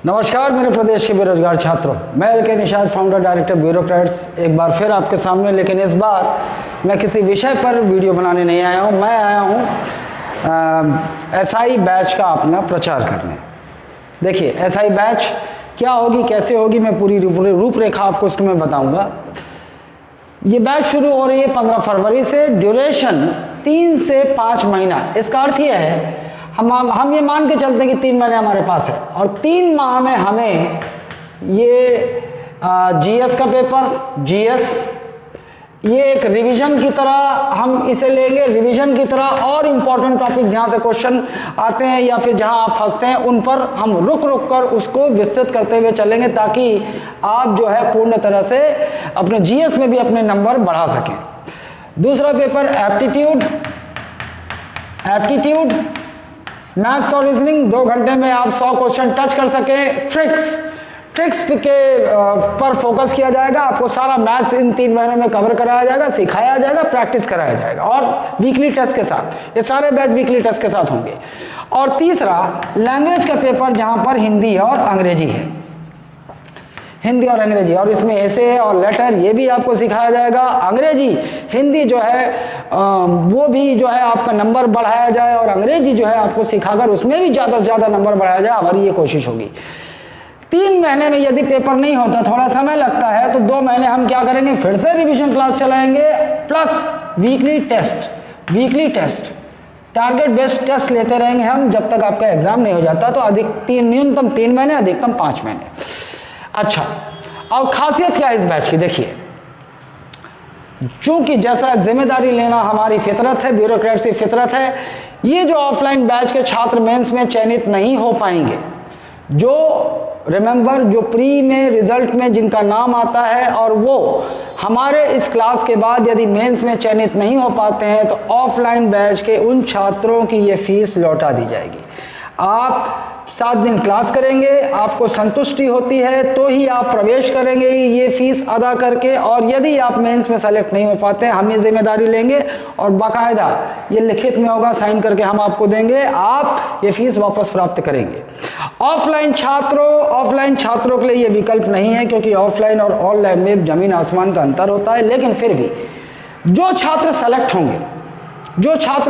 नमस्कार मेरे प्रदेश के बेरोजगार छात्रों, मैं LK. Nishad, founder director bureaucrats, एक बार फिर आपके सामने। लेकिन इस बार मैं किसी विषय पर वीडियो बनाने नहीं आया हूँ। मैं आया हूँ एसआई बैच का अपना प्रचार करने। देखिए एसआई बैच क्या होगी, कैसे होगी, मैं पूरी रूपरेखा आपको उसमें बताऊँगा। ये बैच शुरू हो रही है 15 फरवरी से। ड्यूरेशन 3 से 5 महीना। इसका अर्थ यह है हम ये मान के चलते हैं कि 3 महीने हमारे पास है और 3 माह में हमें ये जीएस का पेपर, जीएस, ये एक रिवीजन की तरह हम इसे लेंगे, रिवीजन की तरह। और इम्पॉर्टेंट टॉपिक्स जहाँ से क्वेश्चन आते हैं या फिर जहाँ आप फंसते हैं उन पर हम रुक कर उसको विस्तृत करते हुए चलेंगे, ताकि आप जो है पूर्ण तरह से अपने जीएस में भी अपने नंबर बढ़ा सकें। दूसरा पेपर एप्टीट्यूड, मैथ्स और रीजनिंग। 2 घंटे में आप 100 क्वेश्चन टच कर सकें। ट्रिक्स के पर फोकस किया जाएगा। आपको सारा मैथ्स इन 3 महीनों में कवर कराया जाएगा, सिखाया जाएगा, प्रैक्टिस कराया जाएगा और वीकली टेस्ट के साथ। ये सारे बैच वीकली टेस्ट के साथ होंगे। और तीसरा लैंग्वेज का पेपर, जहां पर हिंदी और अंग्रेजी है, हिंदी और अंग्रेजी, और इसमें ऐसे और लेटर ये भी आपको सिखाया जाएगा। अंग्रेजी हिंदी जो है वो भी जो है आपका नंबर बढ़ाया जाए और अंग्रेजी जो है आपको सिखाकर उसमें भी ज़्यादा से ज़्यादा नंबर बढ़ाया जाए, हमारी ये कोशिश होगी। 3 महीने में यदि पेपर नहीं होता, थोड़ा समय लगता है, तो 2 महीने हम क्या करेंगे, फिर से रिवीजन क्लास चलाएंगे plus weekly test, target based test लेते रहेंगे हम जब तक आपका एग्जाम नहीं हो जाता। तो न्यूनतम 3 महीने, अधिकतम 5 महीने। अच्छा, और खासियत क्या है इस बैच की, देखिए, चूंकि जैसा जिम्मेदारी लेना हमारी फितरत है, ब्यूरोक्रेट्स की फितरत है, ये जो ऑफलाइन बैच के छात्र मेंस में चयनित नहीं हो पाएंगे, जो प्री में रिजल्ट में जिनका नाम आता है और वो हमारे इस क्लास के बाद यदि मेंस में चयनित नहीं हो पाते हैं, तो ऑफलाइन बैच के उन छात्रों की ये फीस लौटा दी जाएगी। आप 7 दिन क्लास करेंगे, आपको संतुष्टि होती है तो ही आप प्रवेश करेंगे ये फीस अदा करके। और यदि आप मेंस में सेलेक्ट नहीं हो पाते हैं, हम ये जिम्मेदारी लेंगे और बाकायदा ये लिखित में होगा, साइन करके हम आपको देंगे, आप ये फीस वापस प्राप्त करेंगे। ऑफलाइन छात्रों के लिए ये विकल्प नहीं है, क्योंकि ऑफलाइन और ऑनलाइन में जमीन आसमान का अंतर होता है। लेकिन फिर भी जो छात्र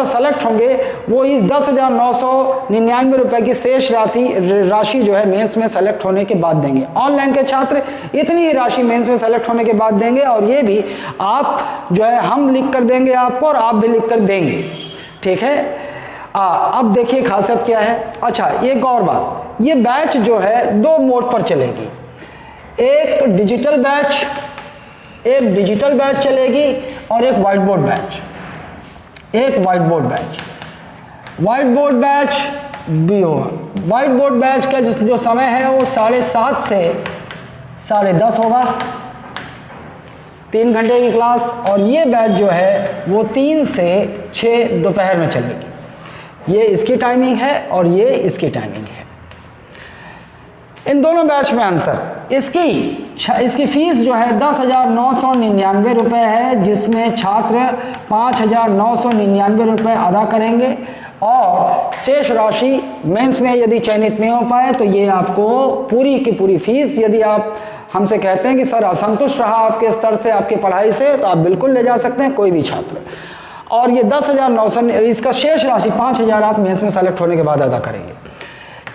सेलेक्ट होंगे वो इस 10,999 रुपए की शेष राशि जो है मेंस में सेलेक्ट होने के बाद देंगे। ऑनलाइन के छात्र इतनी ही राशि मेंस में सेलेक्ट होने के बाद देंगे, और ये भी आप जो है हम लिख कर देंगे आपको और आप भी लिख कर देंगे, ठीक है। अब देखिए खासियत क्या है। अच्छा, एक और बात, ये बैच जो है 2 मोड पर चलेगी। एक डिजिटल बैच चलेगी और एक व्हाइट बोर्ड बैच भी होगा। व्हाइट बोर्ड बैच का जो समय है वो 7:30 से 10:30 होगा, 3 घंटे की क्लास। और ये बैच जो है वो 3 से 6 दोपहर में चलेगी। ये इसकी टाइमिंग है और ये इसकी टाइमिंग है। इन दोनों बैच में अंतर, इसकी फीस जो है 10,999 रुपये है, जिसमें छात्र 5,999 रुपये अदा करेंगे। और शेष राशि मेंस में यदि चयनित नहीं हो पाए तो ये आपको पूरी की पूरी फीस, यदि आप हमसे कहते हैं कि सर असंतुष्ट रहा आपके स्तर से, आपकी पढ़ाई से, तो आप बिल्कुल ले जा सकते हैं, कोई भी छात्र। और ये 10,900, इसका शेष राशि 5,000 आप मेंस में सेलेक्ट होने के बाद अदा करेंगे।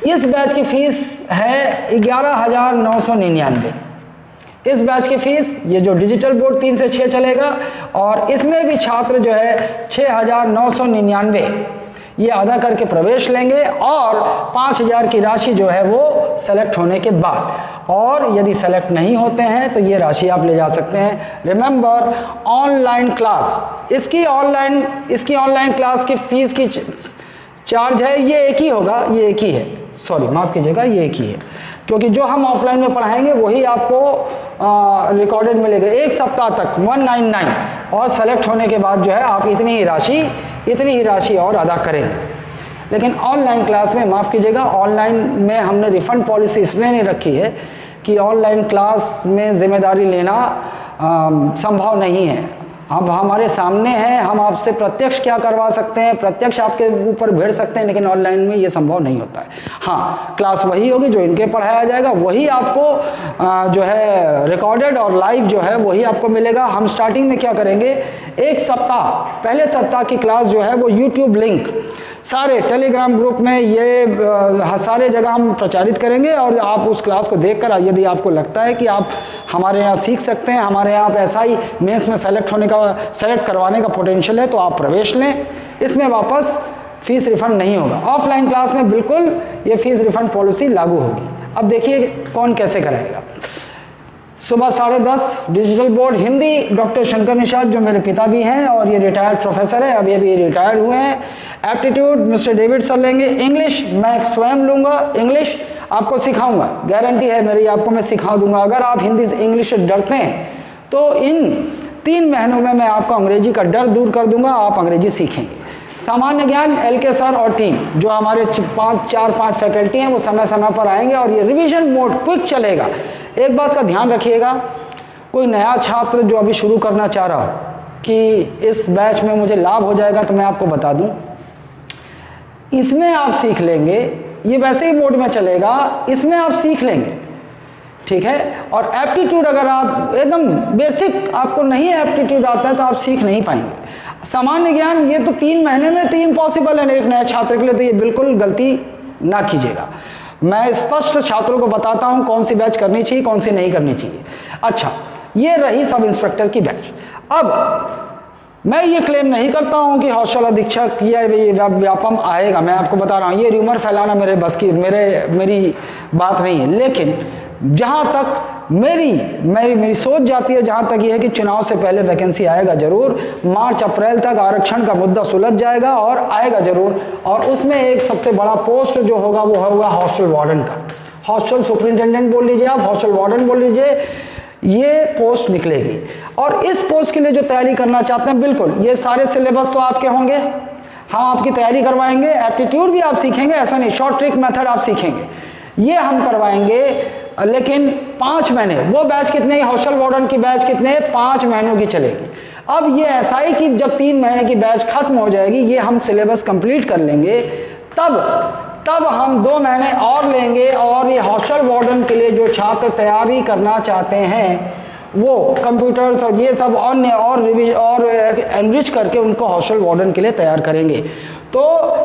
इस बैच की फीस है 11,999। इस बैच की फीस, ये जो डिजिटल बोर्ड 3 से 6 चलेगा, और इसमें भी छात्र जो है 6,999 ये अदा करके प्रवेश लेंगे, और 5,000 की राशि जो है वो सेलेक्ट होने के बाद। और यदि सेलेक्ट नहीं होते हैं तो ये राशि आप ले जा सकते हैं। रिमेंबर, ऑनलाइन क्लास, इसकी ऑनलाइन क्लास की फीस की चार्ज है, ये एक ही होगा, ये एक ही है, सॉरी माफ़ कीजिएगा, ये एक ही है, क्योंकि जो हम ऑफलाइन में पढ़ाएंगे वही आपको रिकॉर्डेड मिलेगा। 1 सप्ताह तक 199, और सेलेक्ट होने के बाद जो है आप इतनी ही राशि और अदा करेंगे। लेकिन ऑनलाइन क्लास में, माफ़ कीजिएगा, ऑनलाइन में हमने रिफ़ंड पॉलिसी इसलिए नहीं रखी है कि ऑनलाइन क्लास में ज़िम्मेदारी लेना संभव नहीं है। अब हमारे सामने है, हम आपसे प्रत्यक्ष क्या करवा सकते हैं, प्रत्यक्ष आपके ऊपर भेड़ सकते हैं, लेकिन ऑनलाइन में ये संभव नहीं होता है। हाँ, क्लास वही होगी जो इनके पढ़ाया जाएगा, वही आपको जो है रिकॉर्डेड और लाइव जो है वही आपको मिलेगा। हम स्टार्टिंग में क्या करेंगे, एक सप्ताह, पहले सप्ताह की क्लास जो है वो यूट्यूब लिंक सारे टेलीग्राम ग्रुप में ये सारे जगह हम प्रचारित करेंगे, और आप उस क्लास को देखकर यदि आपको लगता है कि आप हमारे यहाँ सीख सकते हैं, हमारे यहाँ पे SI मेंस में सेलेक्ट करवाने का पोटेंशियल है, तो आप प्रवेश लें। इसमें वापस फीस रिफंड नहीं होगा। ऑफलाइन क्लास में बिल्कुल ये फीस रिफंड पॉलिसी लागू होगी। अब देखिए कौन कैसे कराएगा। सुबह 10:30 digital board Hindi, doctor Shankar Nishad जो मेरे पिता भी हैं और ये रिटायर्ड प्रोफेसर है, अभी अभी रिटायर्ड हुए हैं। एप्टीट्यूड मिस्टर डेविड सर लेंगे। इंग्लिश मैं स्वयं लूँगा, इंग्लिश आपको सिखाऊंगा, गारंटी है मेरी, आपको मैं सिखा दूंगा। अगर आप हिंदी से इंग्लिश से डरते हैं तो इन 3 महीनों में मैं आपको अंग्रेजी का डर दूर कर दूंगा, आप अंग्रेजी सीखेंगे। सामान्य ज्ञान LK सर और टीम जो हमारे 4-5 फैकल्टी हैं वो समय समय पर आएंगे और ये रिवीजन मोड क्विक चलेगा। एक बात का ध्यान रखिएगा, कोई नया छात्र जो अभी शुरू करना चाह रहा हो कि इस बैच में मुझे लाभ हो जाएगा, तो मैं आपको बता दूं, इसमें आप सीख लेंगे, ये वैसे ही मोड में चलेगा, इसमें आप सीख लेंगे, ठीक है। और एप्टीट्यूड अगर आप एकदम बेसिक आपको नहीं एप्टीट्यूड आता है तो आप सीख नहीं पाएंगे। सामान्य ज्ञान ये तो 3 महीने में तो इम्पॉसिबल है एक नए छात्र के लिए, तो ये बिल्कुल गलती ना कीजिएगा। मैं स्पष्ट छात्रों को बताता हूं कौन सी बैच करनी चाहिए, कौन सी नहीं करनी चाहिए। अच्छा, ये रही सब इंस्पेक्टर की बैच। अब मैं ये क्लेम नहीं करता हूं कि हॉस्टल अधीक्षक या व्यापम आएगा, मैं आपको बता रहा हूं ये र्यूमर फैलाना मेरे बस की मेरी बात नहीं है। लेकिन जहां तक मेरी सोच जाती है, जहां तक ये है कि चुनाव से पहले वैकेंसी आएगा जरूर, मार्च अप्रैल तक आरक्षण का मुद्दा सुलझ जाएगा और आएगा जरूर। और उसमें एक सबसे बड़ा पोस्ट जो होगा वो होगा हॉस्टल वार्डन का। हॉस्टल सुपरिंटेंडेंट बोल लीजिए आप, हॉस्टल वार्डन बोल लीजिए, ये पोस्ट निकलेगी। और इस पोस्ट के लिए जो तैयारी करना चाहते हैं, बिल्कुल ये सारे सिलेबस तो आपके होंगे, हम आपकी तैयारी करवाएंगे। एप्टीट्यूड भी आप सीखेंगे, ऐसा नहीं, शॉर्ट ट्रिक मेथड आप सीखेंगे, ये हम करवाएंगे। लेकिन 5 महीने, वो बैच कितने, हॉस्टल वार्डन की बैच कितने, 5 महीनों की चलेगी। अब ये SI की जब 3 महीने की बैच खत्म हो जाएगी, ये हम सिलेबस कंप्लीट कर लेंगे, तब हम 2 महीने और लेंगे। और ये हॉस्टल वार्डन के लिए जो छात्र तैयारी करना चाहते हैं वो कंप्यूटर्स और ये सब और एनरिच करके उनको हॉस्टल वार्डन के लिए तैयार करेंगे। तो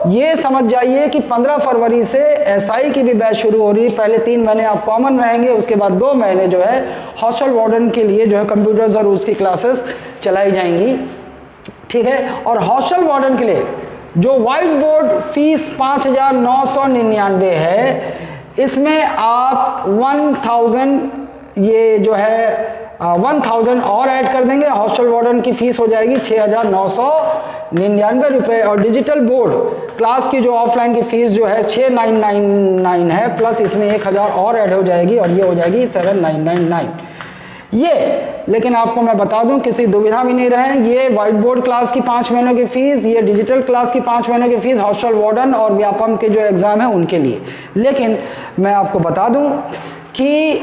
ये समझ जाइए कि 15 फरवरी से SI की भी बैच शुरू हो रही है। पहले 3 महीने आप कॉमन रहेंगे, उसके बाद 2 महीने जो है हॉस्टल वार्डन के लिए जो है कंप्यूटर्स और उसकी क्लासेस चलाई जाएंगी, ठीक है। और हॉस्टल वार्डन के लिए जो वाइट बोर्ड फीस 5,999 है, इसमें आप 1000 ये जो है 1000 और ऐड कर देंगे, हॉस्टल वार्डन की फीस हो जाएगी 6,999 रुपये। और डिजिटल बोर्ड क्लास की जो ऑफलाइन की फीस जो है 6,999 है, प्लस इसमें 1000 और ऐड हो जाएगी और ये हो जाएगी 7,999 ये। लेकिन आपको मैं बता दूं, किसी दुविधा भी नहीं रहे, ये व्हाइट बोर्ड क्लास की 5 महीनों की फीस, ये डिजिटल क्लास की 5 महीनों की फीस हॉस्टल वार्डन और व्यापम के जो एग्ज़ाम है उनके लिए। लेकिन मैं आपको बता दूं कि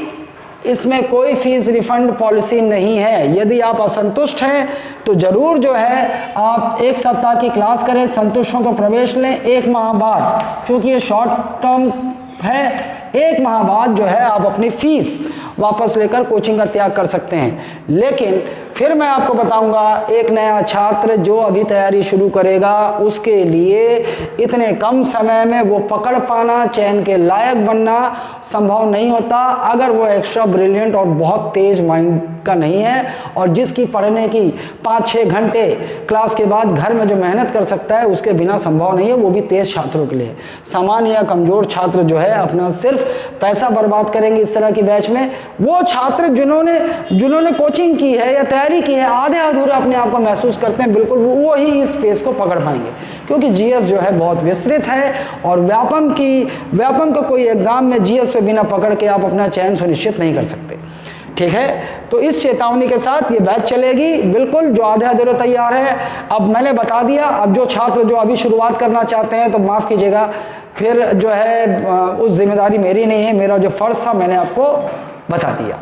इसमें कोई फीस रिफंड पॉलिसी नहीं है। यदि आप असंतुष्ट हैं तो ज़रूर जो है आप 1 सप्ताह की क्लास करें, संतुष्ट हों तो प्रवेश लें। 1 माह बाद, क्योंकि ये शॉर्ट टर्म है, 1 माह बाद जो है आप अपनी फीस वापस लेकर कोचिंग का त्याग कर सकते हैं। लेकिन फिर मैं आपको बताऊंगा, एक नया छात्र जो अभी तैयारी शुरू करेगा उसके लिए इतने कम समय में वो पकड़ पाना, चयन के लायक बनना संभव नहीं होता अगर वो एक्स्ट्रा ब्रिलियंट और बहुत तेज माइंड का नहीं है। और जिसकी पढ़ने की 5-6 घंटे क्लास के बाद घर में जो मेहनत कर सकता है उसके बिना संभव नहीं है, वो भी तेज छात्रों के लिए। सामान्य या कमज़ोर छात्र जो है अपना सिर्फ पैसा बर्बाद करेंगे इस तरह की बैच में। वो छात्र जिन्होंने कोचिंग की है या तैयारी की है, आधे अधूरे अपने आप को महसूस करते हैं, बिल्कुल वो ही इस स्पेस को पकड़ पाएंगे। क्योंकि GS जो है बहुत विस्तृत है और व्यापम का कोई एग्जाम में GS पे बिना पकड़ के आप अपना चयन सुनिश्चित नहीं कर सकते, ठीक है। तो इस चेतावनी के साथ ये बैच चलेगी, बिल्कुल जो आधे अधूरे तैयार है। अब मैंने बता दिया, अब जो छात्र जो अभी शुरुआत करना चाहते हैं तो माफ़ कीजिएगा, फिर जो है उस जिम्मेदारी मेरी नहीं है, मेरा जो फ़र्ज़ था मैंने आपको बता दिया।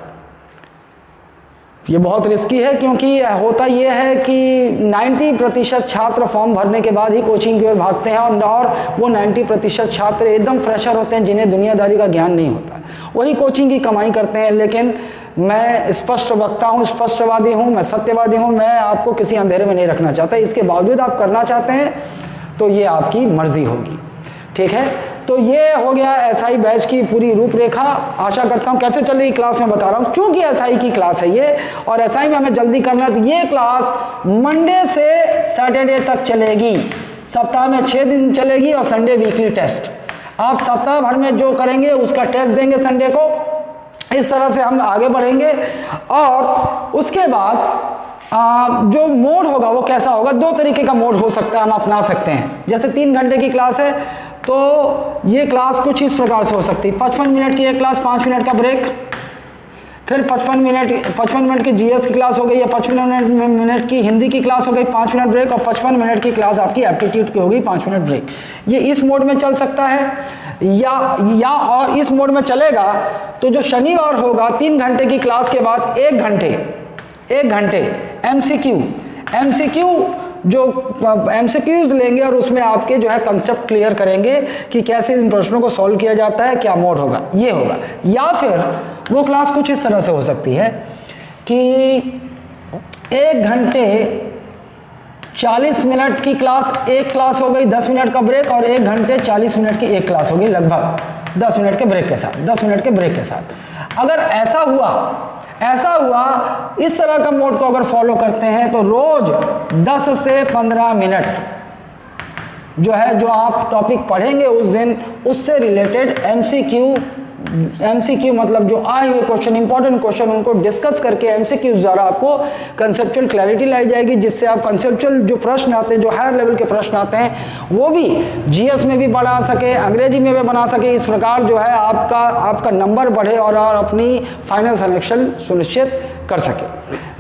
ये बहुत रिस्की है, क्योंकि होता ये है कि 90% छात्र फॉर्म भरने के बाद ही कोचिंग की ओर भागते हैं, और वो 90% छात्र एकदम फ्रेशर होते हैं जिन्हें दुनियादारी का ज्ञान नहीं होता, वही कोचिंग की कमाई करते हैं। लेकिन मैं स्पष्ट वक्ता हूँ, स्पष्टवादी हूँ, मैं सत्यवादी हूँ, मैं आपको किसी अंधेरे में नहीं रखना चाहता। इसके बावजूद आप करना चाहते हैं तो ये आपकी मर्जी होगी, ठीक है। तो ये हो गया एसआई बैच की पूरी रूपरेखा। आशा करता हूँ कैसे चल रही क्लास में बता रहा हूँ, क्योंकि एसआई की क्लास है ये, और एसआई में हमें जल्दी करना है। तो ये क्लास मंडे से सैटरडे तक चलेगी, सप्ताह में 6 दिन चलेगी, और संडे वीकली टेस्ट। आप सप्ताह भर में जो करेंगे उसका टेस्ट देंगे संडे को। इस तरह से हम आगे बढ़ेंगे, और उसके बाद जो मोड होगा वो कैसा होगा, 2 तरीके का मोड हो सकता है, हम अपना सकते हैं। जैसे 3 घंटे की क्लास है तो ये क्लास कुछ इस प्रकार से हो सकती है, 55 मिनट की एक क्लास, 5 मिनट का ब्रेक, फिर 55 मिनट की जीएस की क्लास हो गई, या 55 मिनट की हिंदी की क्लास हो गई, 5 मिनट ब्रेक, और 55 मिनट की क्लास आपकी एप्टीट्यूड की हो गई, 5 मिनट ब्रेक। ये इस मोड में चल सकता है, या और इस मोड में चलेगा तो जो शनिवार होगा 3 घंटे की क्लास के बाद 1 घंटे एमसीक्यू जो एमसीक्यूज लेंगे, और उसमें आपके जो है कंसेप्ट क्लियर करेंगे कि कैसे इन प्रश्नों को सॉल्व किया जाता है, क्या मोड होगा, ये होगा। या फिर वो क्लास कुछ इस तरह से हो सकती है कि 1 घंटे 40 मिनट की क्लास, एक क्लास हो गई, 10 मिनट का ब्रेक, और 1 घंटे 40 मिनट की एक क्लास हो गई, लगभग 10 मिनट के ब्रेक के साथ। अगर ऐसा हुआ इस तरह का मोड को अगर फॉलो करते हैं तो रोज 10 से 15 मिनट जो है, जो आप टॉपिक पढ़ेंगे उस दिन, उससे रिलेटेड एमसीक्यू मतलब जो आए हुए क्वेश्चन, इंपॉर्टेंट क्वेश्चन, उनको डिस्कस करके एमसीक्यू द्वारा आपको कंसेप्चुअल क्लैरिटी लाई जाएगी, जिससे आप कंसेप्चुअल जो प्रश्न आते हैं, जो हायर लेवल के प्रश्न आते हैं, वो भी जीएस में भी बना सके, अंग्रेजी में भी बना सके। इस प्रकार जो है आपका नंबर बढ़े और अपनी फाइनल सिलेक्शन सुनिश्चित कर सके।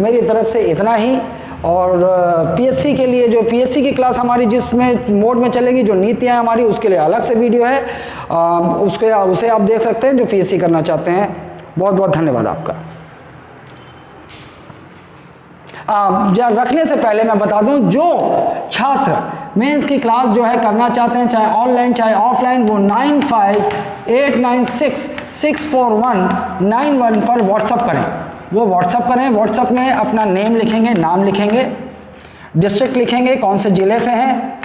मेरी तरफ से इतना ही। और पीएससी के लिए, जो पीएससी की क्लास हमारी जिसमें मोड में चलेगी, जो नीतियाँ हमारी, उसके लिए अलग से वीडियो है, उसे आप देख सकते हैं जो पीएससी करना चाहते हैं। बहुत बहुत धन्यवाद आपका। रखने से पहले मैं बता दूं, जो छात्र मेंस की क्लास जो है करना चाहते हैं, चाहे ऑनलाइन चाहे ऑफलाइन, वो 9589664191 पर व्हाट्सअप करें। व्हाट्सअप में अपना नाम लिखेंगे, डिस्ट्रिक्ट लिखेंगे, कौन से ज़िले से हैं,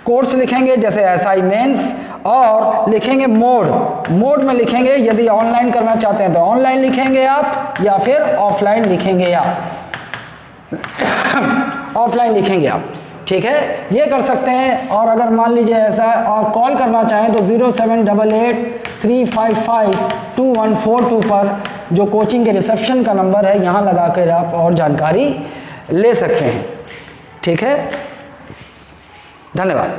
कोर्स लिखेंगे जैसे एसआई मेंस, और लिखेंगे मोड में लिखेंगे, यदि ऑनलाइन करना चाहते हैं तो ऑनलाइन लिखेंगे आप, या फिर ऑफलाइन लिखेंगे आप, ठीक है, ये कर सकते हैं। और अगर मान लीजिए ऐसा आप कॉल करना चाहें तो 0788-355-2142 पर, जो कोचिंग के रिसेप्शन का नंबर है, यहाँ लगा कर आप और जानकारी ले सकते हैं, ठीक है। धन्यवाद।